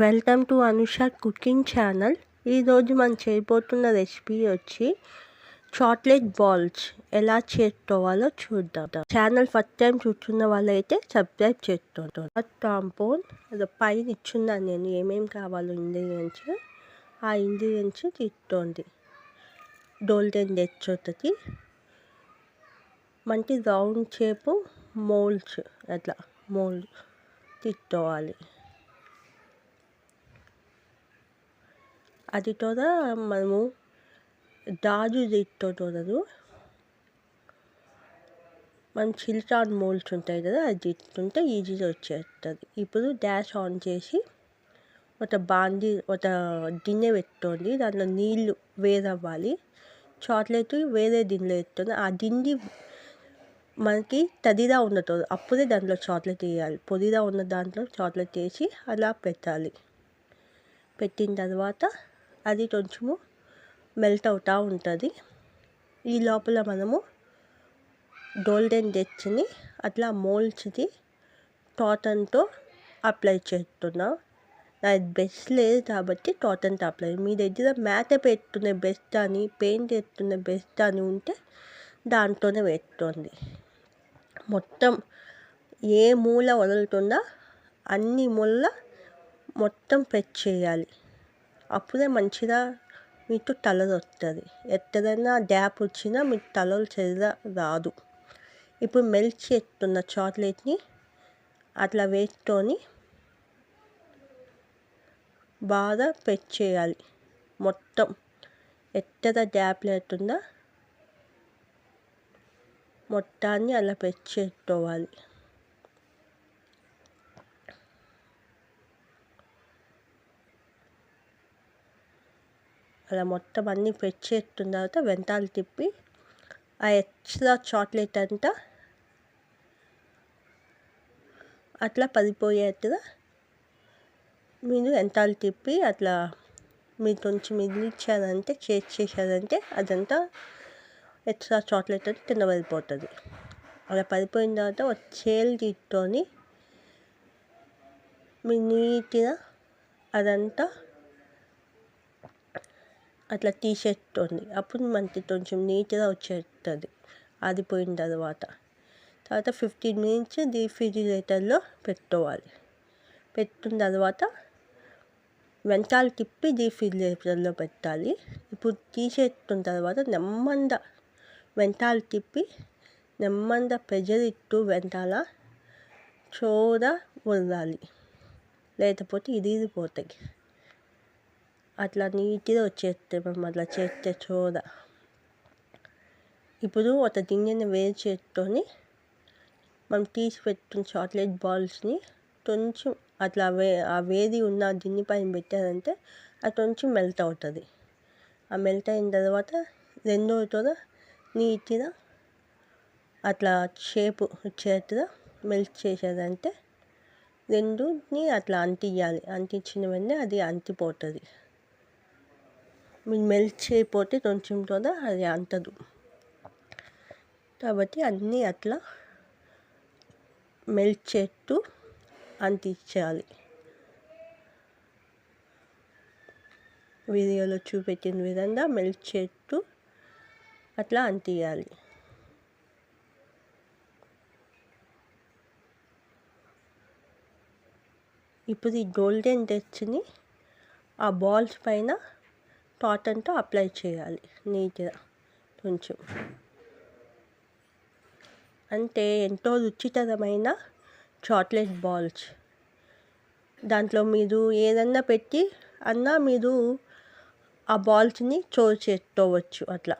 Welcome to Anusha cooking channel. ఈరోజు మనం చేయబోతున్న రెసిపీ వచ్చి చాక్లెట్ బాల్స్ ఎలా చేసుకోవాలో చూద్దాం. ఛానల్ ఫస్ట్ టైం చూస్తున్న వాళ్ళైతే సబ్స్క్రైబ్ చేసుకోండి. టాంపోన్ అది పైన ఇచ్చున్నాను నేను ఏమేమి కావాలో ఇంగ్రీడియంట్స్. ఆ ఇంగ్రీడియంట్స్ తీసుకోండి. గోల్డెన్ తెచ్చుతుంది మంచి రౌండ్ షేపు మోల్డ్స్ అట్లా మోల్డ్ తీసుకోవాలి. అది కూడా మనము గాజు తీసుకోకూడదు. మనం సిలికాన్ మోల్డ్స్ ఉంటాయి కదా, అది తీసుకుంటే ఈజీగా వచ్చేస్తుంది. ఇప్పుడు గ్యాస్ ఆన్ చేసి ఒక గిన్నె పెట్టుకోండి. దాంట్లో నీళ్ళు వేరవ్వాలి. చాక్లెట్ వేరే గిన్నెలో పెట్టుకొని ఆ గిన్నె మనకి తడిగా ఉండదు, అప్పుడే దాంట్లో చాక్లెట్ వేయాలి. పొడిగా ఉన్న దాంట్లో చాక్లెట్ వేసి అలా పెట్టాలి. పెట్టిన తర్వాత అది కొంచెము మెల్ట్ అవుతూ ఉంటుంది. ఈ లోపల మనము గోల్డెన్ తెచ్చిని అట్లా మోల్డ్స్కి కాటన్తో అప్లై చేస్తున్నాం. అది బెస్ట్ లేదు కాబట్టి కాటన్తో అప్లై. మీ దగ్గర మ్యాట్ పెట్టుకునే బెస్ట్ అని, పెయింట్ పెట్టుకునే బెస్ట్ అని ఉంటే దాంతోనే పెట్టుకోండి. మొత్తం ఏ మూల వదలకుండా అన్ని మూల మొత్తం పెట్ చేయాలి. అప్పుడే మంచిగా మీకు కలర్ వస్తుంది. ఎక్కడైనా గ్యాప్ వచ్చినా మీకు కలర్ సరిగా రాదు. ఇప్పుడు మెల్ట్ చేస్తున్న చాక్లెట్ని అట్లా వేసుకొని బాగా పెట్ చేయాలి. మొత్తం ఎక్కడ గ్యాప్ లేకుండా మొత్తాన్ని అలా పెట్ చేసుకోవాలి. అలా మొత్తం అన్నీ పెట్ చేస్తున్న తర్వాత వెంటాలు తిప్పి ఆ ఎక్స్ట్రా చాక్లెట్ అంతా అట్లా పడిపోయేట్టుగా మీరు వెంటాలు తిప్పి అట్లా మీరు కొంచెం మిగిలిచ్చారంటే చేశారంటే అదంతా ఎక్స్ట్రా చాక్లెట్ అని కింద పడిపోతుంది. అలా పడిపోయిన తర్వాత ఒక చేలు తీసుకొని మీ నీట్గా అదంతా అట్లా తీసేసుకోండి. అప్పుడు మనకి కొంచెం నీట్గా వచ్చేస్తుంది. ఆడిపోయిన తర్వాత 15 మినిట్స్ రీఫ్రిజిరేటర్లో పెట్టుకోవాలి. పెట్టుకున్న తర్వాత వెంటాలు తిప్పి రీఫ్రిజిరేటర్లో పెట్టాలి. ఇప్పుడు తీసేసుకున్న తర్వాత నెమ్మదిగా వెంటాలు తిప్పి నెమ్మదిగా ప్రెజర్ ఇస్తూ వెంటాల చోదా వదలాలి, లేకపోతే ఇరిగిపోతాయి. అట్లా నీట్గా వచ్చేస్తే మనం అట్లా చేస్తే చోదా. ఇప్పుడు ఒక గిన్నెని వేడి చేసుకొని మనం తీసి పెట్టుకున్న చాక్లెట్ బాల్స్ని కొంచెం అట్లా ఆ వేడి ఉన్న గిన్నె పైన పెట్టారంటే అది కొంచెం మెల్ట్ అవుతుంది. ఆ మెల్ట్ అయిన తర్వాత రెండోతో నీట్గా అట్లా షేపు వచ్చేట్టుగా మెల్ట్ చేసేదంటే రెండుని అట్లా అంటించాలి. అంటించిన వెంటనే అది అంటిపోతుంది. మీరు మెల్ట్ చేయకపోతే కొంచెం కూడా అది అంటదు. కాబట్టి అన్నీ అట్లా మెల్ట్ చేస్తూ అంటించాలి. వీడియోలో చూపెట్టిన విధంగా మెల్ట్ చేస్తూ అట్లా అంటించాలి. ఇప్పుడు ఈ గోల్డెన్ టచ్ని ఆ బాల్స్ పైన కాటన్తో అప్లై చేయాలి నీట్గా కొంచెం. అంటే ఎంతో రుచికరమైన చాక్లెట్ బాల్స్. దాంట్లో మీరు ఏదన్నా పెట్టి మీరు ఆ బాల్స్ని స్టోర్ చేసుకోవచ్చు. అట్లా